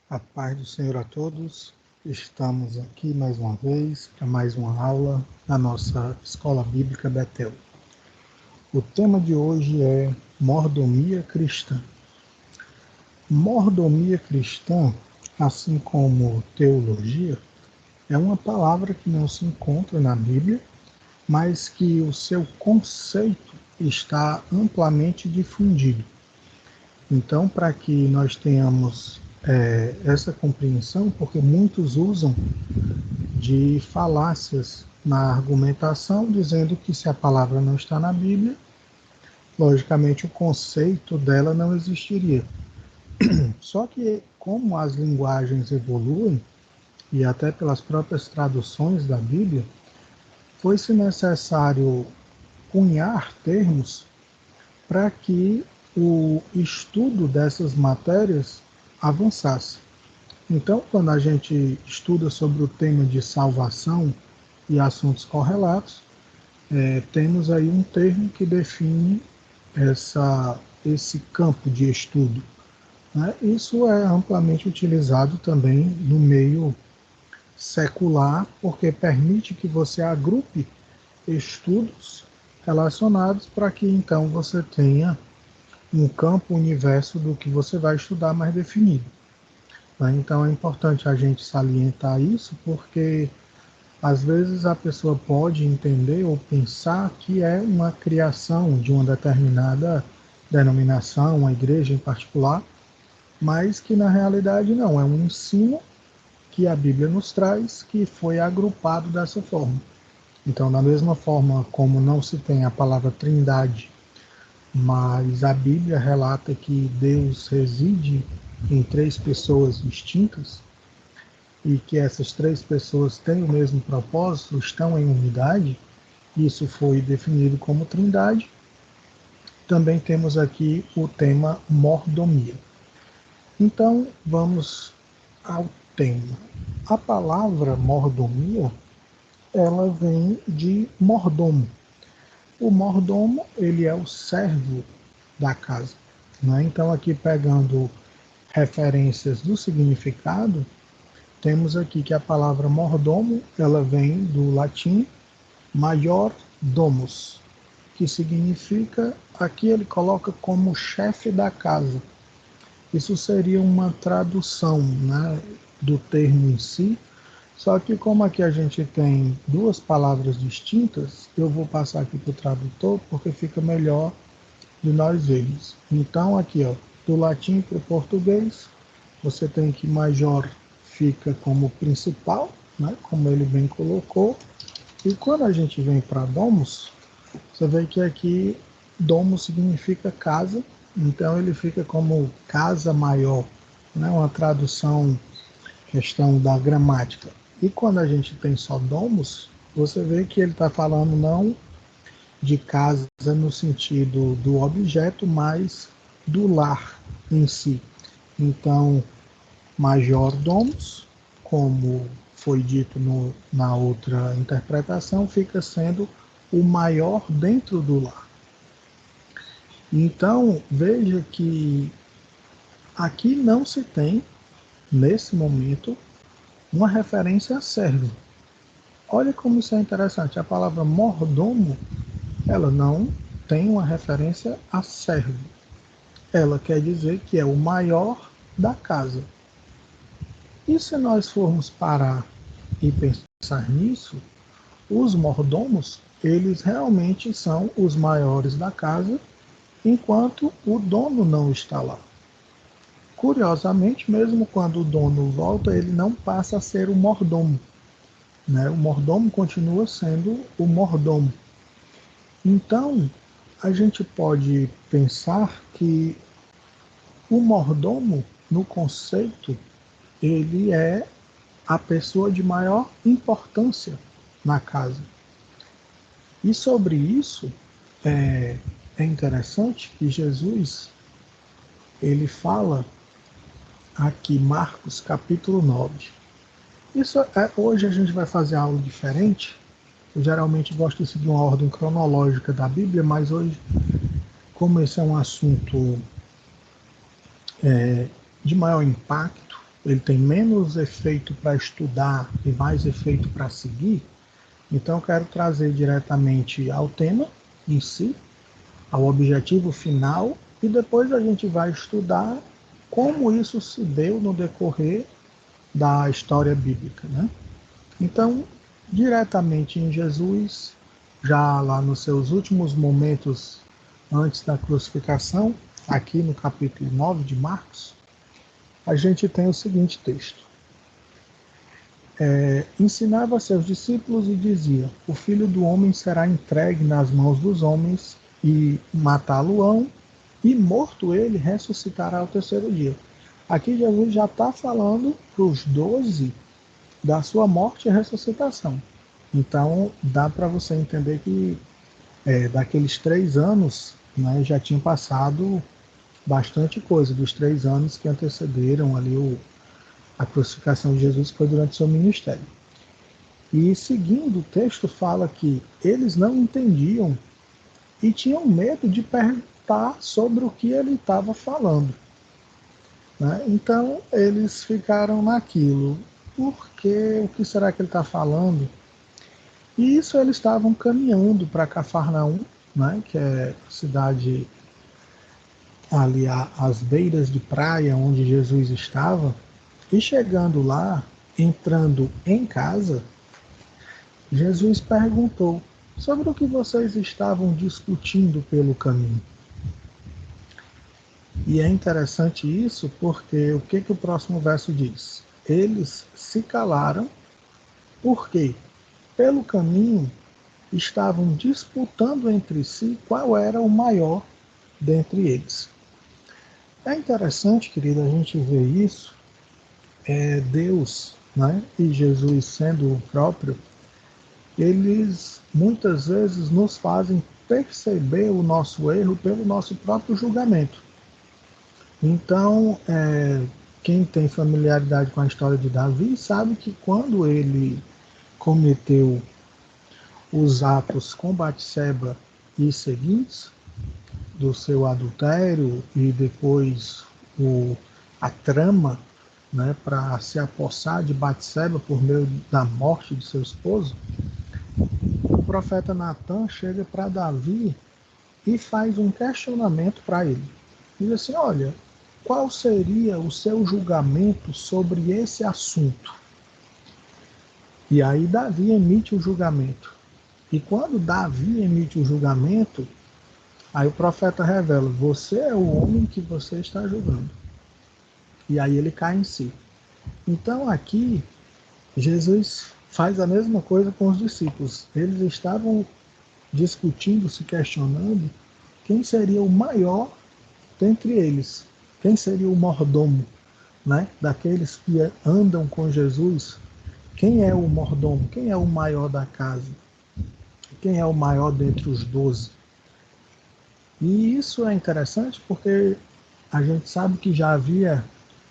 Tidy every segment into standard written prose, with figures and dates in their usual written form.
A paz do Senhor a todos. Estamos aqui mais uma vez para mais uma aula na nossa Escola Bíblica Betel. O tema de hoje é mordomia cristã. Mordomia cristã, assim como teologia, é uma palavra que não se encontra na Bíblia, mas que o seu conceito está amplamente difundido. Então, para que nós tenhamos essa compreensão, porque muitos usam de falácias na argumentação, dizendo que se a palavra não está na Bíblia, logicamente o conceito dela não existiria. Só que, como as linguagens evoluem, e até pelas próprias traduções da Bíblia, foi-se necessário cunhar termos para que o estudo dessas matérias avançasse. Então, quando a gente estuda sobre o tema de salvação e assuntos correlatos, temos aí um termo que define esse campo de estudo, né? Isso é amplamente utilizado também no meio secular, porque permite que você agrupe estudos relacionados para que então você tenha um campo, um universo do que você vai estudar mais definido. Então é importante a gente salientar isso, porque às vezes a pessoa pode entender ou pensar que é uma criação de uma determinada denominação, uma igreja em particular, mas que na realidade não, é um ensino que a Bíblia nos traz, que foi agrupado dessa forma. Então, da mesma forma como não se tem a palavra trindade, mas a Bíblia relata que Deus reside em três pessoas distintas e que essas três pessoas têm o mesmo propósito, estão em unidade, isso foi definido como trindade. Também temos aqui o tema mordomia. Então, vamos ao tema. A palavra mordomia, ela vem de mordomo. O mordomo, ele é o servo da casa, né? Então, aqui pegando referências do significado, temos aqui que a palavra mordomo, ela vem do latim maior domus, que significa, aqui ele coloca como chefe da casa. Isso seria uma tradução, né, do termo em si, só que como aqui a gente tem duas palavras distintas, eu vou passar aqui para o tradutor, porque fica melhor de nós vermos. Então aqui, ó, do latim para o português, você tem que major fica como principal, né, como ele bem colocou, e quando a gente vem para domus, você vê que aqui domus significa casa, então ele fica como casa maior, né, uma tradução, questão da gramática. E quando a gente tem só domus, você vê que ele está falando não de casa no sentido do objeto, mas do lar em si. Então, major domus, como foi dito na outra interpretação, fica sendo o maior dentro do lar. Então, veja que aqui não se tem, nesse momento, uma referência a servo. Olha como isso é interessante. A palavra mordomo, ela não tem uma referência a servo. Ela quer dizer que é o maior da casa. E se nós formos parar e pensar nisso, os mordomos, eles realmente são os maiores da casa, enquanto o dono não está lá. Curiosamente, mesmo quando o dono volta, ele não passa a ser o mordomo, né? O mordomo continua sendo o mordomo. Então, a gente pode pensar que o mordomo, no conceito, ele é a pessoa de maior importância na casa. E sobre isso, é interessante que Jesus, ele fala aqui, Marcos capítulo 9. Hoje a gente vai fazer algo diferente. Eu geralmente gosto de seguir uma ordem cronológica da Bíblia, mas hoje, como esse é um assunto de maior impacto, ele tem menos efeito para estudar e mais efeito para seguir, então eu quero trazer diretamente ao tema em si, ao objetivo final, e depois a gente vai estudar como isso se deu no decorrer da história bíblica, né? Então, diretamente em Jesus, já lá nos seus últimos momentos antes da crucificação, aqui no capítulo 9 de Marcos, a gente tem o seguinte texto. Ensinava a seus discípulos e dizia: o Filho do Homem será entregue nas mãos dos homens e matá-lo-ão, e morto ele, ressuscitará ao terceiro dia. Aqui Jesus já está falando para os 12 da sua morte e ressuscitação. Então, dá para você entender que daqueles 3 anos, né, já tinha passado bastante coisa, dos 3 anos que antecederam ali a crucificação de Jesus, que foi durante o seu ministério. E seguindo o texto, fala que eles não entendiam e tinham medo de perguntar sobre o que ele estava falando. Né? Então, eles ficaram naquilo. Por quê? O que será que ele está falando? E isso eles estavam caminhando para Cafarnaum, né? Que é a cidade ali às beiras de praia onde Jesus estava. E chegando lá, entrando em casa, Jesus perguntou sobre o que vocês estavam discutindo pelo caminho. E é interessante isso porque o que o próximo verso diz? Eles se calaram porque, pelo caminho, estavam disputando entre si qual era o maior dentre eles. É interessante, querido, a gente ver isso, Deus, né, e Jesus sendo o próprio, eles muitas vezes nos fazem perceber o nosso erro pelo nosso próprio julgamento. Então, quem tem familiaridade com a história de Davi sabe que quando ele cometeu os atos com Batseba e seguintes, do seu adultério e depois a trama, né, para se apossar de Batseba por meio da morte de seu esposo, o profeta Natan chega para Davi e faz um questionamento para ele. Diz assim: olha, qual seria o seu julgamento sobre esse assunto? E aí Davi emite o julgamento. E quando Davi emite o julgamento, aí o profeta revela: você é o homem que você está julgando. E aí ele cai em si. Então aqui, Jesus faz a mesma coisa com os discípulos. Eles estavam discutindo, se questionando quem seria o maior dentre eles. Quem seria o mordomo, né? Daqueles que andam com Jesus. Quem é o mordomo? Quem é o maior da casa? Quem é o maior dentre os 12? E isso é interessante porque a gente sabe que já havia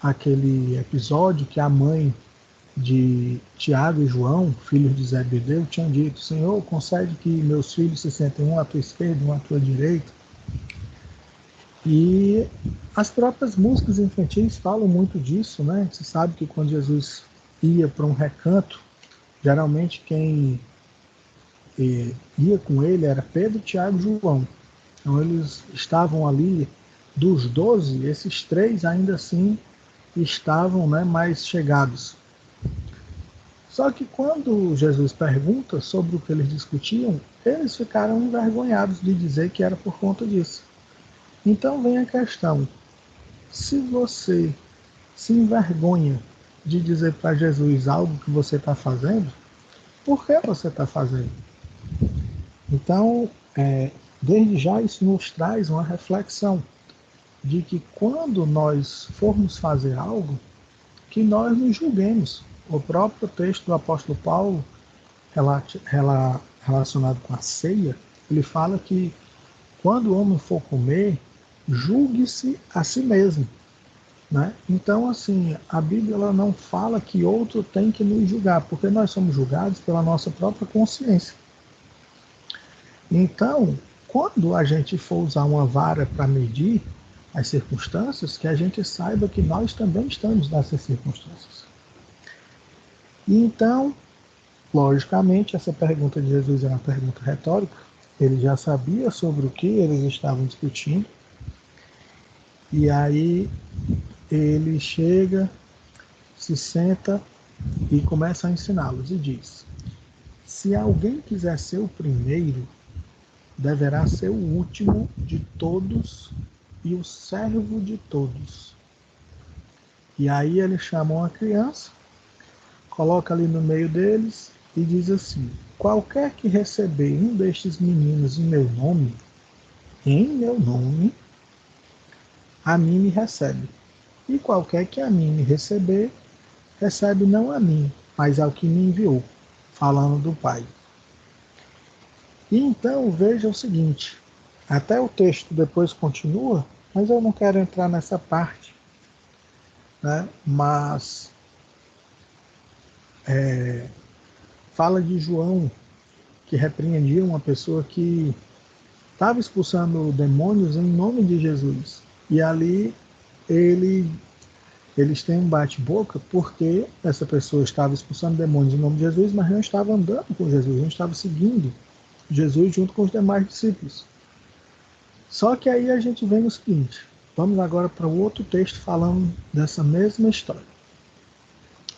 aquele episódio que a mãe de Tiago e João, filhos de Zebedeu, tinham dito: Senhor, concede que meus filhos se sentem um à tua esquerda, um à tua direita. E as próprias músicas infantis falam muito disso, né? Você sabe que quando Jesus ia para um recanto, geralmente quem ia com ele era Pedro, Tiago e João. Então eles estavam ali, dos 12, esses 3 ainda assim estavam, né, mais chegados. Só que quando Jesus pergunta sobre o que eles discutiam, eles ficaram envergonhados de dizer que era por conta disso. Então vem a questão: se você se envergonha de dizer para Jesus algo que você está fazendo, por que você está fazendo? Então, desde já isso nos traz uma reflexão de que quando nós formos fazer algo, que nós nos julguemos. O próprio texto do apóstolo Paulo, relacionado com a ceia, ele fala que quando o homem for comer, julgue-se a si mesmo. Né? Então, assim, a Bíblia ela não fala que outro tem que nos julgar, porque nós somos julgados pela nossa própria consciência. Então, quando a gente for usar uma vara para medir, as circunstâncias, que a gente saiba que nós também estamos nessas circunstâncias. E então, logicamente, essa pergunta de Jesus é uma pergunta retórica. Ele já sabia sobre o que eles estavam discutindo. E aí ele chega, se senta e começa a ensiná-los e diz: se alguém quiser ser o primeiro, deverá ser o último de todos e o servo de todos. E aí ele chama uma criança, coloca ali no meio deles e diz assim: qualquer que receber um destes meninos em meu nome, a mim me recebe. E qualquer que a mim me receber, recebe não a mim, mas ao que me enviou, falando do Pai. E então veja o seguinte, até o texto depois continua, mas eu não quero entrar nessa parte, né? Mas fala de João, que repreendia uma pessoa que estava expulsando demônios em nome de Jesus. E ali eles têm um bate-boca porque essa pessoa estava expulsando demônios em nome de Jesus, mas não estava andando com Jesus, não estava seguindo Jesus junto com os demais discípulos. Só que aí a gente vem no seguinte, vamos agora para o outro texto falando dessa mesma história.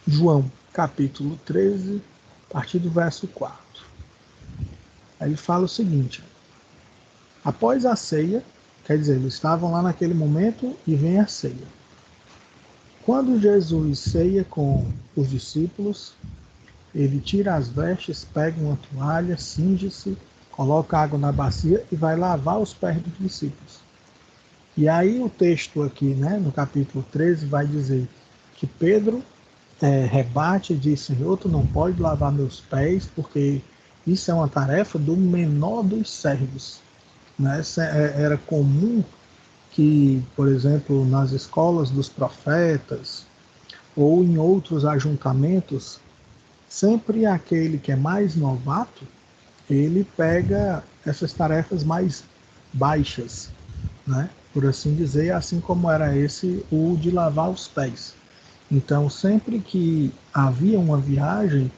João, capítulo 13, a partir do verso 4. Aí ele fala o seguinte: após a ceia, quer dizer, eles estavam lá naquele momento e vem a ceia. Quando Jesus ceia com os discípulos, ele tira as vestes, pega uma toalha, cinge-se, coloca água na bacia e vai lavar os pés dos discípulos. E aí o texto aqui, né, no capítulo 13, vai dizer que Pedro rebate e diz: Senhor, tu não pode lavar meus pés, porque isso é uma tarefa do menor dos servos. Né? Era comum que, por exemplo, nas escolas dos profetas ou em outros ajuntamentos, sempre aquele que é mais novato, ele pega essas tarefas mais baixas, né? Por assim dizer, assim como era esse o de lavar os pés. Então, sempre que havia uma viagem,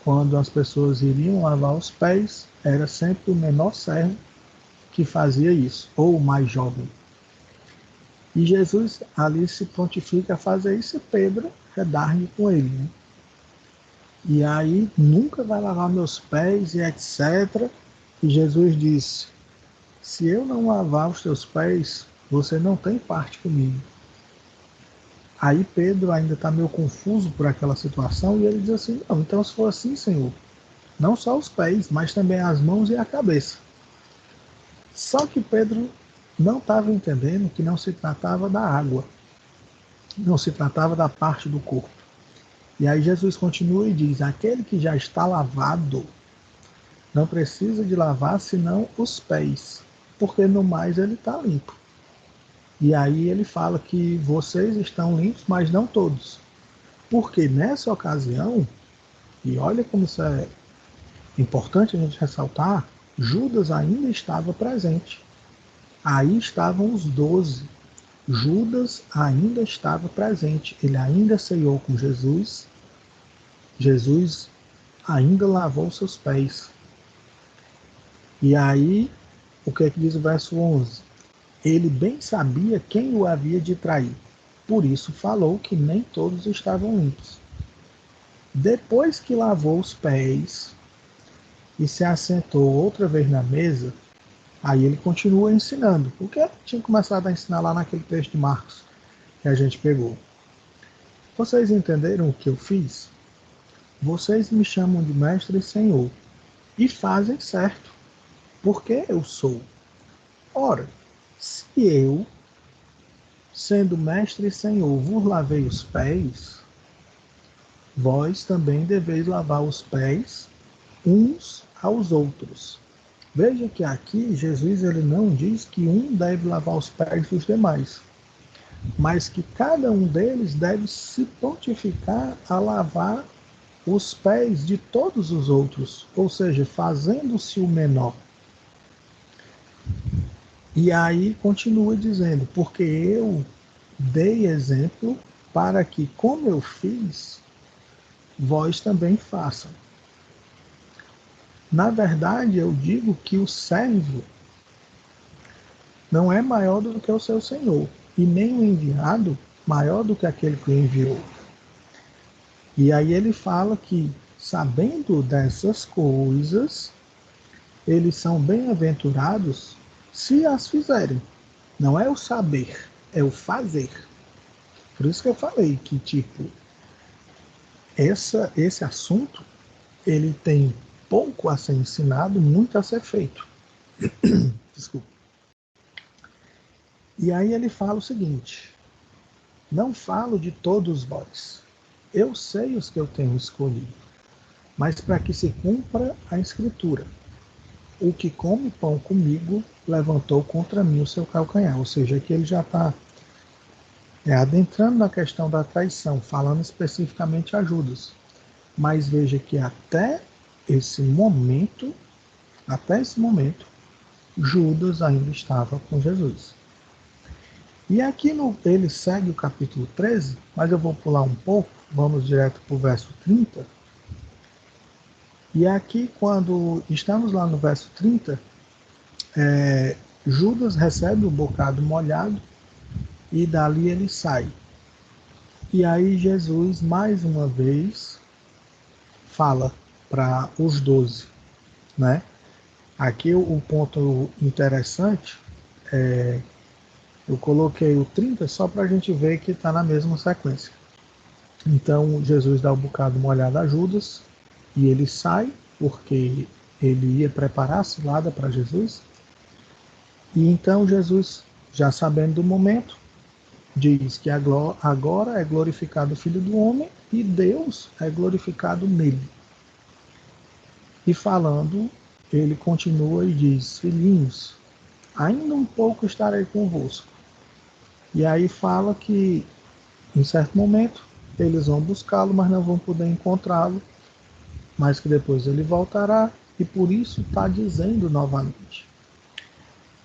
quando as pessoas iriam lavar os pés, era sempre o menor servo que fazia isso, ou o mais jovem. E Jesus ali se prontifica a fazer isso e Pedro redargue com ele. Né? E aí, nunca vai lavar meus pés e etc. E Jesus disse: se eu não lavar os teus pés, você não tem parte comigo. Aí Pedro ainda está meio confuso por aquela situação e ele diz assim: não, então se for assim, Senhor, não só os pés, mas também as mãos e a cabeça. Só que Pedro não estava entendendo que não se tratava da água, não se tratava da parte do corpo. E aí Jesus continua e diz: aquele que já está lavado não precisa de lavar senão os pés, porque no mais ele está limpo. E aí ele fala que vocês estão limpos, mas não todos. Porque nessa ocasião, e olha como isso é importante a gente ressaltar, Judas ainda estava presente. Aí estavam os 12. Judas ainda estava presente. Ele ainda ceiou com Jesus. Jesus ainda lavou seus pés. E aí, o que é que diz o verso 11? Ele bem sabia quem o havia de trair. Por isso falou que nem todos estavam limpos. Depois que lavou os pés e se assentou outra vez na mesa, aí ele continua ensinando. O que ele tinha começado a ensinar lá naquele texto de Marcos que a gente pegou. Vocês entenderam o que eu fiz? Vocês me chamam de mestre e senhor e fazem certo, porque eu sou. Ora, se eu, sendo mestre e senhor, vos lavei os pés, vós também deveis lavar os pés uns aos outros. Veja que aqui Jesus ele não diz que um deve lavar os pés dos demais, mas que cada um deles deve se prontificar a lavar os pés de todos os outros, ou seja, fazendo-se o menor. E aí continua dizendo, porque eu dei exemplo para que, como eu fiz, vós também façam. Na verdade, eu digo que o servo não é maior do que o seu senhor, e nem o enviado maior do que aquele que o enviou. E aí ele fala que, sabendo dessas coisas, eles são bem-aventurados se as fizerem. Não é o saber, é o fazer. Por isso que eu falei que, tipo, esse assunto, ele tem pouco a ser ensinado, muito a ser feito. Desculpa. E aí ele fala o seguinte: não falo de todos vós. Eu sei os que eu tenho escolhido, mas para que se cumpra a escritura. O que come pão comigo levantou contra mim o seu calcanhar. Ou seja, que ele já está adentrando na questão da traição, falando especificamente a Judas. Mas veja que até esse momento, Judas ainda estava com Jesus. E aqui ele segue o capítulo 13, mas eu vou pular um pouco, vamos direto para o verso 30. E aqui, quando estamos lá no verso 30, Judas recebe o bocado molhado e dali ele sai. E aí Jesus, mais uma vez, fala para os 12, né? Aqui o ponto interessante, eu coloquei o 30 só para a gente ver que está na mesma sequência. Então Jesus dá o bocado molhado a Judas e ele sai porque ele ia preparar a cilada para Jesus. E então Jesus, já sabendo do momento, diz que agora é glorificado o Filho do Homem e Deus é glorificado nele. E falando, ele continua e diz: filhinhos, ainda um pouco estarei convosco. E aí fala que, em certo momento, eles vão buscá-lo, mas não vão poder encontrá-lo, mas que depois ele voltará, e por isso está dizendo novamente.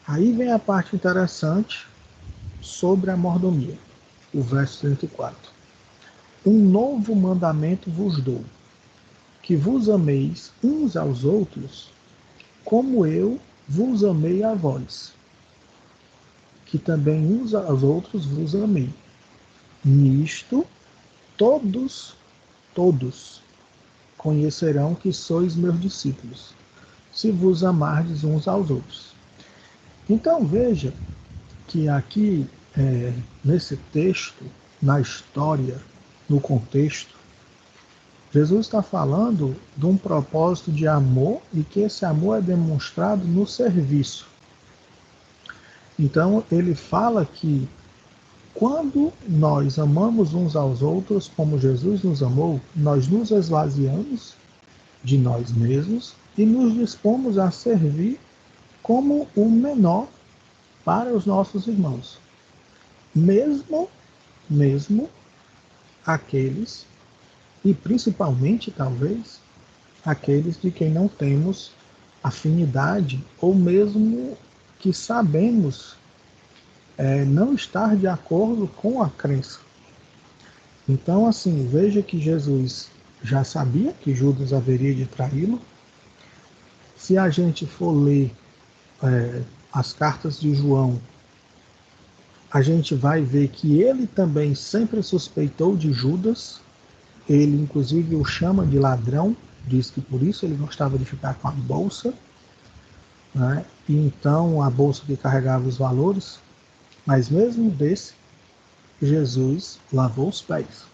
Aí vem a parte interessante sobre a mordomia, o verso 34. Um novo mandamento vos dou, que vos ameis uns aos outros, como eu vos amei a vós, que também uns aos outros vos amei. Nisto todos conhecerão que sois meus discípulos, se vos amardes uns aos outros. Então veja que aqui, nesse texto, na história, no contexto, Jesus está falando de um propósito de amor e que esse amor é demonstrado no serviço. Então ele fala que quando nós amamos uns aos outros como Jesus nos amou, nós nos esvaziamos de nós mesmos e nos dispomos a servir como o menor para os nossos irmãos. Mesmo aqueles, e principalmente talvez, aqueles de quem não temos afinidade ou mesmo que sabemos não estar de acordo com a crença. Então, assim, veja que Jesus já sabia que Judas haveria de traí-lo. Se a gente for ler as cartas de João, a gente vai ver que ele também sempre suspeitou de Judas. Ele, inclusive, o chama de ladrão, diz que por isso ele gostava de ficar com a bolsa, né? E então a bolsa que carregava os valores. Mas mesmo desse, Jesus lavou os pés.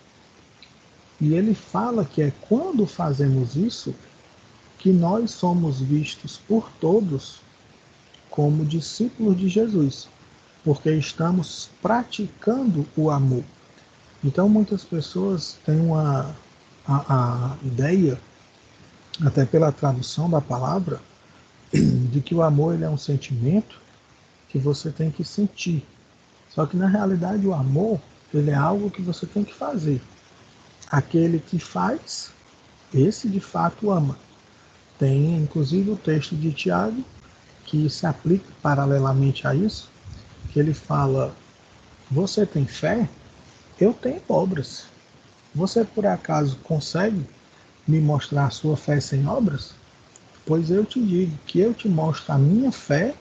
E ele fala que é quando fazemos isso que nós somos vistos por todos como discípulos de Jesus, porque estamos praticando o amor. Então muitas pessoas têm a ideia, até pela tradução da palavra, de que o amor ele é um sentimento que você tem que sentir. Só que na realidade o amor ele é algo que você tem que fazer. Aquele que faz, esse de fato ama. Tem inclusive o texto de Tiago que se aplica paralelamente a isso, que ele fala: você tem fé? Eu tenho obras. Você por acaso consegue me mostrar a sua fé sem obras? Pois eu te digo que eu te mostro a minha fé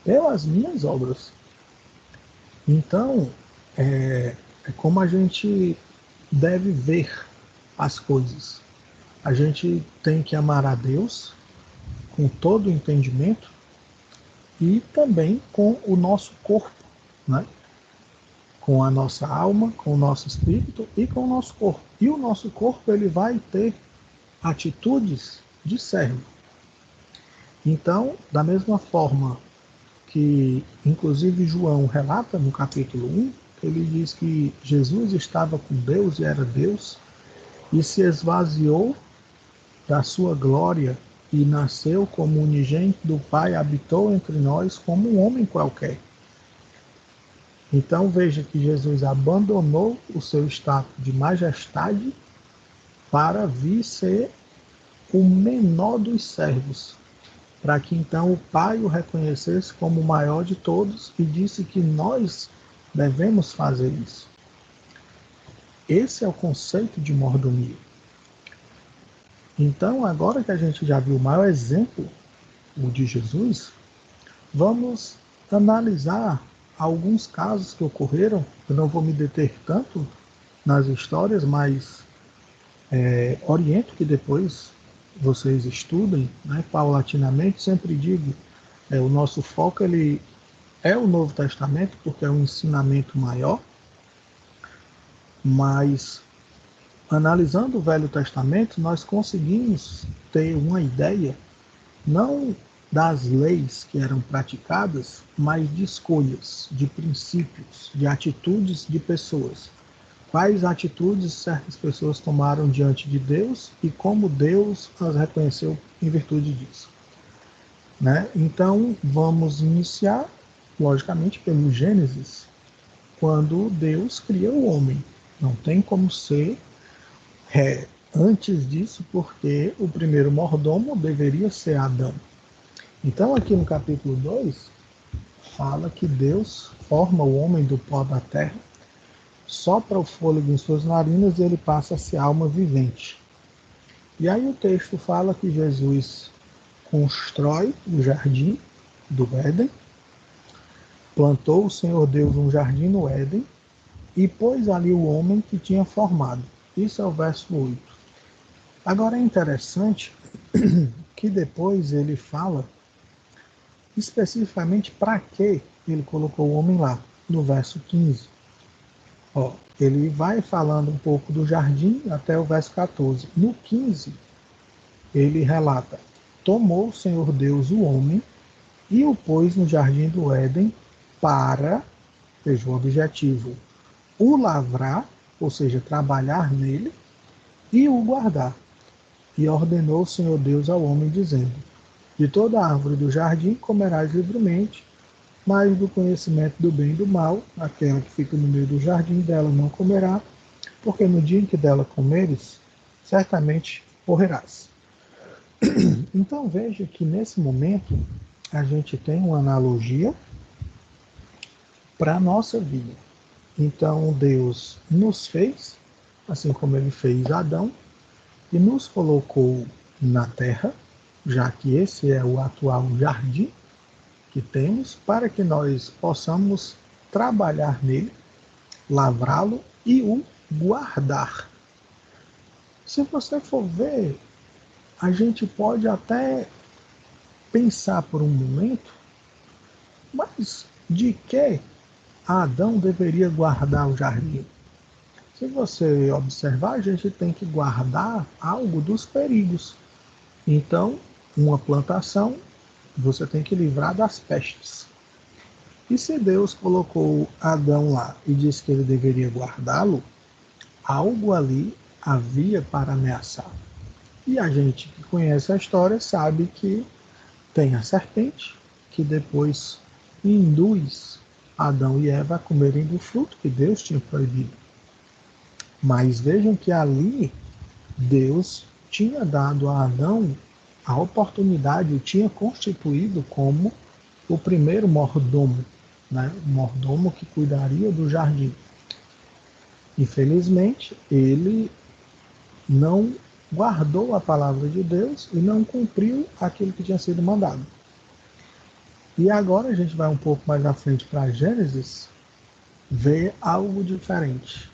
pelas minhas obras. Então, é como a gente deve ver as coisas. A gente tem que amar a Deus com todo o entendimento e também com o nosso corpo, né? Com a nossa alma, com o nosso espírito e com o nosso corpo. E o nosso corpo ele vai ter atitudes de servo. Então, da mesma forma que, inclusive, João relata no capítulo 1, ele diz que Jesus estava com Deus e era Deus, e se esvaziou da sua glória e nasceu como unigênito do Pai, habitou entre nós como um homem qualquer. Então veja que Jesus abandonou o seu status de majestade para vir ser o menor dos servos, para que então o Pai o reconhecesse como o maior de todos e disse que nós devemos fazer isso. Esse é o conceito de mordomia. Então, agora que a gente já viu o maior exemplo, o de Jesus, vamos analisar alguns casos que ocorreram. Eu não vou me deter tanto nas histórias, mas oriento que depois vocês estudem, né, paulatinamente. Sempre digo, o nosso foco ele é o Novo Testamento, porque é um ensinamento maior, mas analisando o Velho Testamento, nós conseguimos ter uma ideia, não das leis que eram praticadas, mas de escolhas, de princípios, de atitudes de pessoas. Quais atitudes certas pessoas tomaram diante de Deus e como Deus as reconheceu em virtude disso. Né? Então, vamos iniciar, logicamente, pelo Gênesis, quando Deus cria o homem. Não tem como ser antes disso, porque o primeiro mordomo deveria ser Adão. Então, aqui no capítulo 2, fala que Deus forma o homem do pó da terra, sopra o fôlego em suas narinas e ele passa a ser alma vivente. E aí o texto fala que Jesus constrói o jardim do Éden, plantou o Senhor Deus um jardim no Éden e pôs ali o homem que tinha formado. Isso é o verso 8. Agora é interessante que depois ele fala especificamente para que ele colocou o homem lá, no verso 15. Ele vai falando um pouco do jardim até o verso 14. No 15, ele relata: tomou o Senhor Deus o homem e o pôs no jardim do Éden para, veja o objetivo, o lavrar, ou seja, trabalhar nele, e o guardar. E ordenou o Senhor Deus ao homem, dizendo: de toda a árvore do jardim comerás livremente, mas do conhecimento do bem e do mal, aquela que fica no meio do jardim, dela não comerá, porque no dia em que dela comeres, certamente morrerás. Então veja que nesse momento a gente tem uma analogia para a nossa vida. Então Deus nos fez, assim como ele fez Adão, e nos colocou na terra, já que esse é o atual jardim que temos, para que nós possamos trabalhar nele, lavrá-lo e o guardar. Se você for ver, a gente pode até pensar por um momento, mas de que Adão deveria guardar o jardim? Se você observar, a gente tem que guardar algo dos perigos. Então, uma plantação, você tem que livrar das pestes. E se Deus colocou Adão lá e disse que ele deveria guardá-lo, algo ali havia para ameaçar. E a gente que conhece a história sabe que tem a serpente, que depois induz Adão e Eva a comerem do fruto que Deus tinha proibido. Mas vejam que ali Deus tinha dado a Adão a oportunidade, o tinha constituído como o primeiro mordomo, né? O mordomo que cuidaria do jardim. Infelizmente, ele não guardou a palavra de Deus e não cumpriu aquilo que tinha sido mandado. E agora a gente vai um pouco mais à frente para Gênesis, ver algo diferente.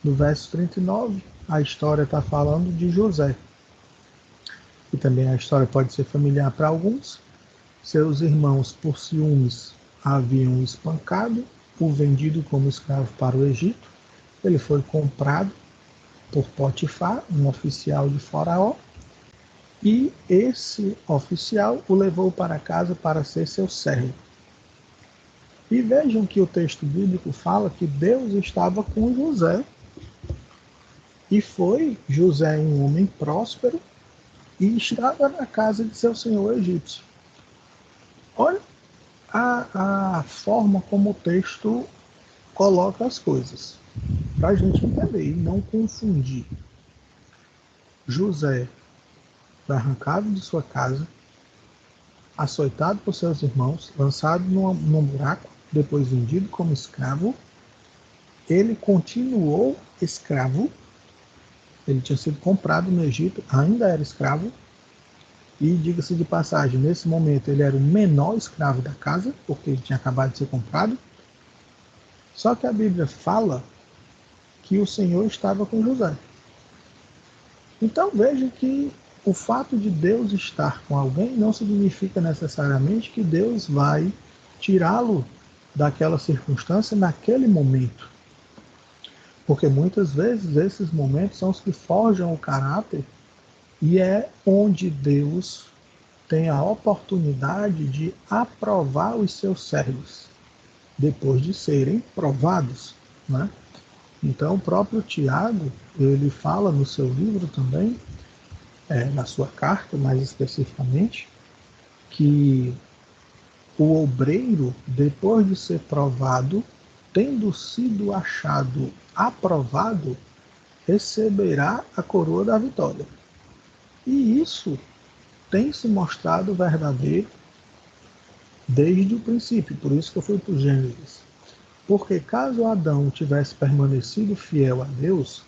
No verso 39, a história está falando de José. E também a história pode ser familiar para alguns. Seus irmãos, por ciúmes, haviam espancado, o vendido como escravo para o Egito. Ele foi comprado por Potifar, um oficial de Faraó, e esse oficial o levou para casa para ser seu servo. E vejam que o texto bíblico fala que Deus estava com José, e foi José um homem próspero e estava na casa de seu senhor egípcio. Olha a forma como o texto coloca as coisas, para a gente entender e não confundir. José foi arrancado de sua casa, açoitado por seus irmãos, lançado num buraco, depois vendido como escravo. Ele continuou escravo, ele tinha sido comprado no Egito, ainda era escravo, e diga-se de passagem, nesse momento ele era o menor escravo da casa, porque ele tinha acabado de ser comprado. Só que a Bíblia fala que o Senhor estava com José. Então veja que o fato de Deus estar com alguém não significa necessariamente que Deus vai tirá-lo daquela circunstância naquele momento. Porque muitas vezes esses momentos são os que forjam o caráter e é onde Deus tem a oportunidade de aprovar os seus servos, depois de serem provados, né? Então o próprio Tiago, ele fala no seu livro também, na sua carta mais especificamente, que o obreiro, depois de ser provado, tendo sido achado aprovado, receberá a coroa da vitória. E isso tem se mostrado verdadeiro desde o princípio, por isso que eu fui para o Gênesis. Porque caso Adão tivesse permanecido fiel a Deus,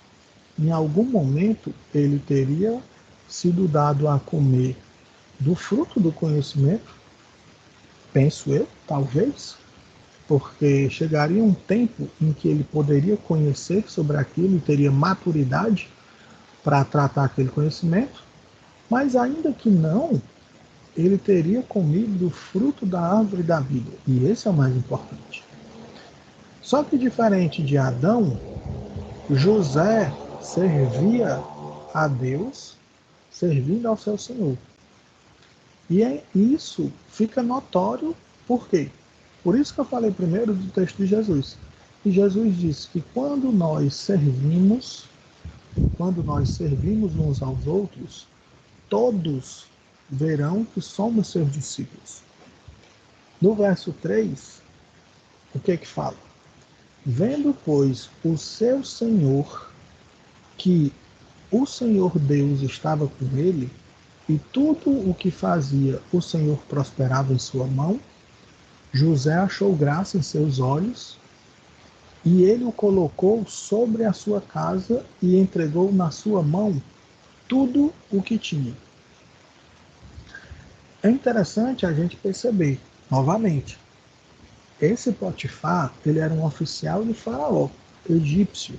em algum momento ele teria sido dado a comer do fruto do conhecimento, penso eu, talvez, porque chegaria um tempo em que ele poderia conhecer sobre aquilo e teria maturidade para tratar aquele conhecimento, mas ainda que não, ele teria comido do fruto da árvore da vida, e esse é o mais importante. Só que diferente de Adão, José servia a Deus, servindo ao seu Senhor. E isso fica notório, por quê? Por isso que eu falei primeiro do texto de Jesus. E Jesus disse que quando nós servimos uns aos outros, todos verão que somos seus discípulos. No verso 3, o que fala? Vendo, pois, o seu Senhor, que o Senhor Deus estava com ele, e tudo o que fazia o Senhor prosperava em sua mão, José achou graça em seus olhos, e ele o colocou sobre a sua casa e entregou na sua mão tudo o que tinha. É interessante a gente perceber, novamente, esse Potifar, ele era um oficial de Faraó, egípcio.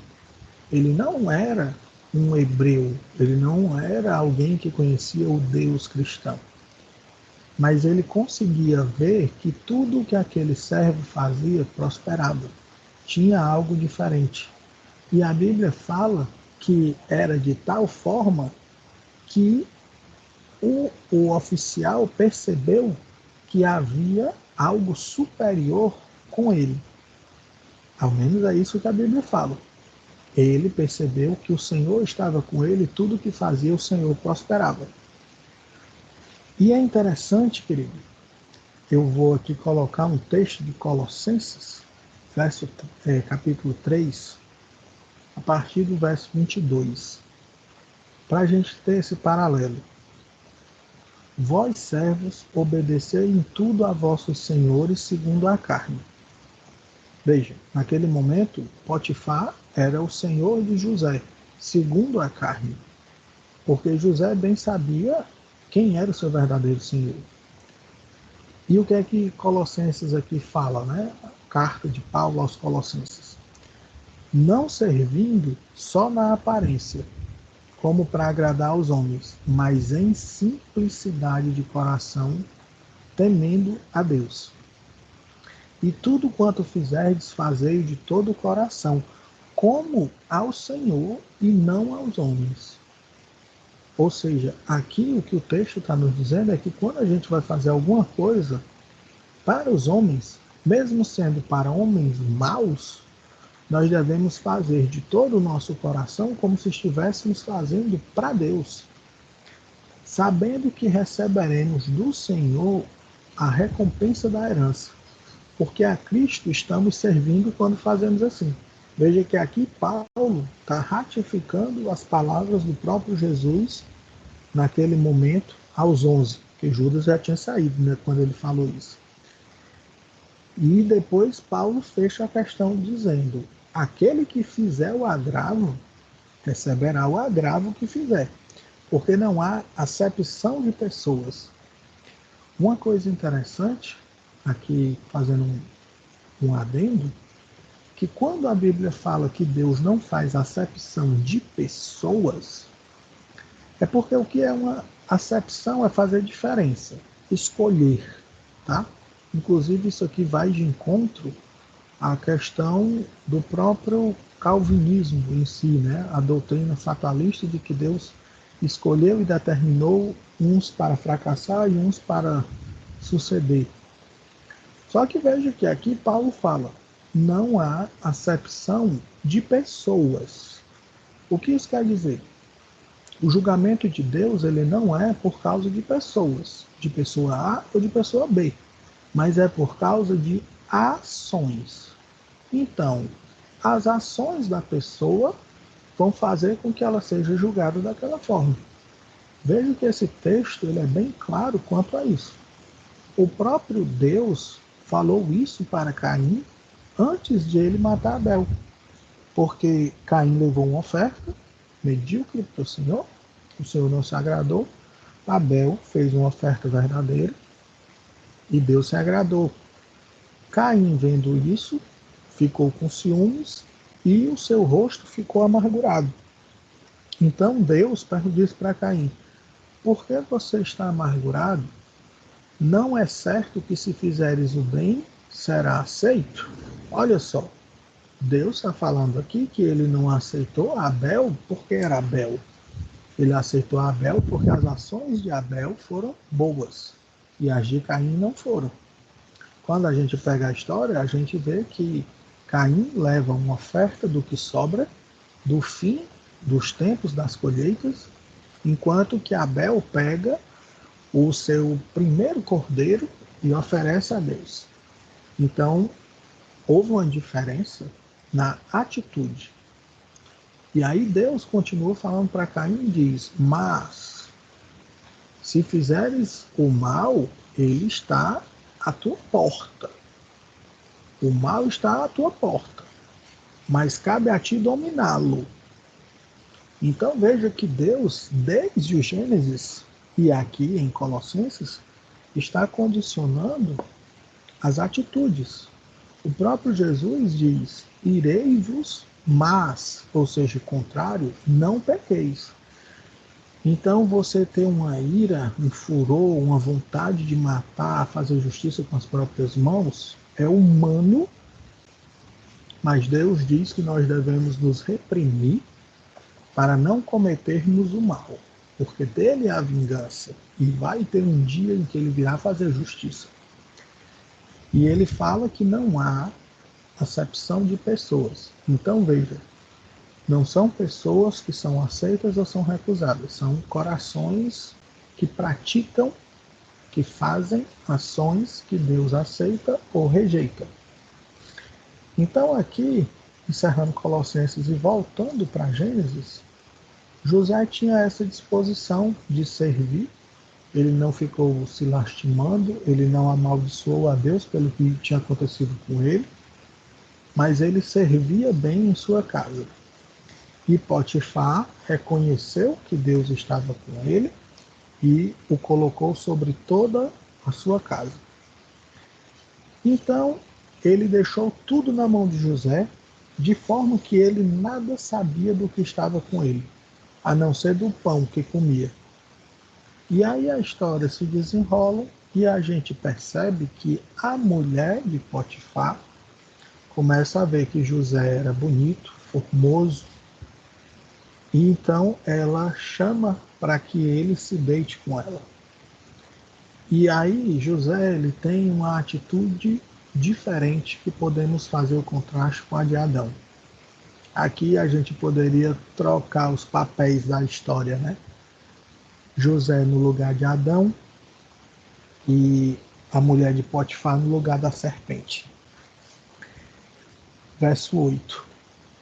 Ele não era um hebreu, ele não era alguém que conhecia o Deus cristão. Mas ele conseguia ver que tudo que aquele servo fazia prosperava. Tinha algo diferente. E a Bíblia fala que era de tal forma que o oficial percebeu que havia algo superior com ele. Ao menos é isso que a Bíblia fala. Ele percebeu que o Senhor estava com ele e tudo que fazia o Senhor prosperava. E é interessante, querido, eu vou aqui colocar um texto de Colossenses, capítulo 3, a partir do verso 22, para a gente ter esse paralelo. Vós, servos, obedecei em tudo a vossos senhores segundo a carne. Veja, naquele momento, Potifar era o senhor de José, segundo a carne, porque José bem sabia quem era o seu verdadeiro senhor. E o que é que Colossenses aqui fala, né? A carta de Paulo aos Colossenses. Não servindo só na aparência, como para agradar aos homens, mas em simplicidade de coração, temendo a Deus. E tudo quanto fizerdes, fazei de todo o coração, como ao Senhor e não aos homens. Ou seja, aqui o que o texto está nos dizendo é que quando a gente vai fazer alguma coisa para os homens, mesmo sendo para homens maus, nós devemos fazer de todo o nosso coração como se estivéssemos fazendo para Deus, sabendo que receberemos do Senhor a recompensa da herança, porque a Cristo estamos servindo quando fazemos assim. Veja que aqui Paulo está ratificando as palavras do próprio Jesus naquele momento aos 11, que Judas já tinha saído, né, quando ele falou isso. E depois Paulo fecha a questão dizendo: aquele que fizer o agravo, receberá o agravo que fizer, porque não há acepção de pessoas. Uma coisa interessante, aqui fazendo um adendo, que quando a Bíblia fala que Deus não faz acepção de pessoas, é porque o que é uma acepção é fazer diferença, escolher, tá? Inclusive isso aqui vai de encontro à questão do próprio calvinismo em si, né? A doutrina fatalista de que Deus escolheu e determinou uns para fracassar e uns para suceder. Só que veja que aqui Paulo fala, não há acepção de pessoas. O que isso quer dizer? O julgamento de Deus ele não é por causa de pessoas, de pessoa A ou de pessoa B, mas é por causa de ações. Então, as ações da pessoa vão fazer com que ela seja julgada daquela forma. Veja que esse texto ele é bem claro quanto a isso. O próprio Deus falou isso para Caim antes de ele matar Abel, porque Caim levou uma oferta medíocre para o Senhor não se agradou, Abel fez uma oferta verdadeira e Deus se agradou. Caim, vendo isso, ficou com ciúmes e o seu rosto ficou amargurado. Então Deus disse para Caim: por que você está amargurado? Não é certo que se fizeres o bem, será aceito? Olha só, Deus está falando aqui que ele não aceitou Abel porque era Abel. Ele aceitou Abel porque as ações de Abel foram boas e as de Caim não foram. Quando a gente pega a história, a gente vê que Caim leva uma oferta do que sobra, do fim dos tempos das colheitas, enquanto que Abel pega o seu primeiro cordeiro e oferece a Deus. Então, houve uma diferença na atitude. E aí Deus continua falando para Caim e diz: mas, se fizeres o mal, ele está à tua porta. O mal está à tua porta, mas cabe a ti dominá-lo. Então veja que Deus, desde o Gênesis e aqui em Colossenses, está condicionando as atitudes. O próprio Jesus diz: irei-vos, mas, ou seja, o contrário, não pequeis. Então você ter uma ira, um furor, uma vontade de matar, fazer justiça com as próprias mãos, é humano, mas Deus diz que nós devemos nos reprimir para não cometermos o mal, porque dele é a vingança, e vai ter um dia em que ele virá fazer justiça. E ele fala que não há acepção de pessoas. Então veja, não são pessoas que são aceitas ou são recusadas, são corações que praticam, que fazem ações que Deus aceita ou rejeita. Então aqui, encerrando Colossenses e voltando para Gênesis, José tinha essa disposição de servir, ele não ficou se lastimando, ele não amaldiçoou a Deus pelo que tinha acontecido com ele, mas ele servia bem em sua casa. E Potifar reconheceu que Deus estava com ele e o colocou sobre toda a sua casa. Então, ele deixou tudo na mão de José, de forma que ele nada sabia do que estava com ele, a não ser do pão que comia. E aí a história se desenrola e a gente percebe que a mulher de Potifar começa a ver que José era bonito, formoso, e então ela chama para que ele se deite com ela. E aí José ele tem uma atitude diferente que podemos fazer o contraste com a de Adão. Aqui a gente poderia trocar os papéis da história, né? José no lugar de Adão e a mulher de Potifar no lugar da serpente. Verso 8.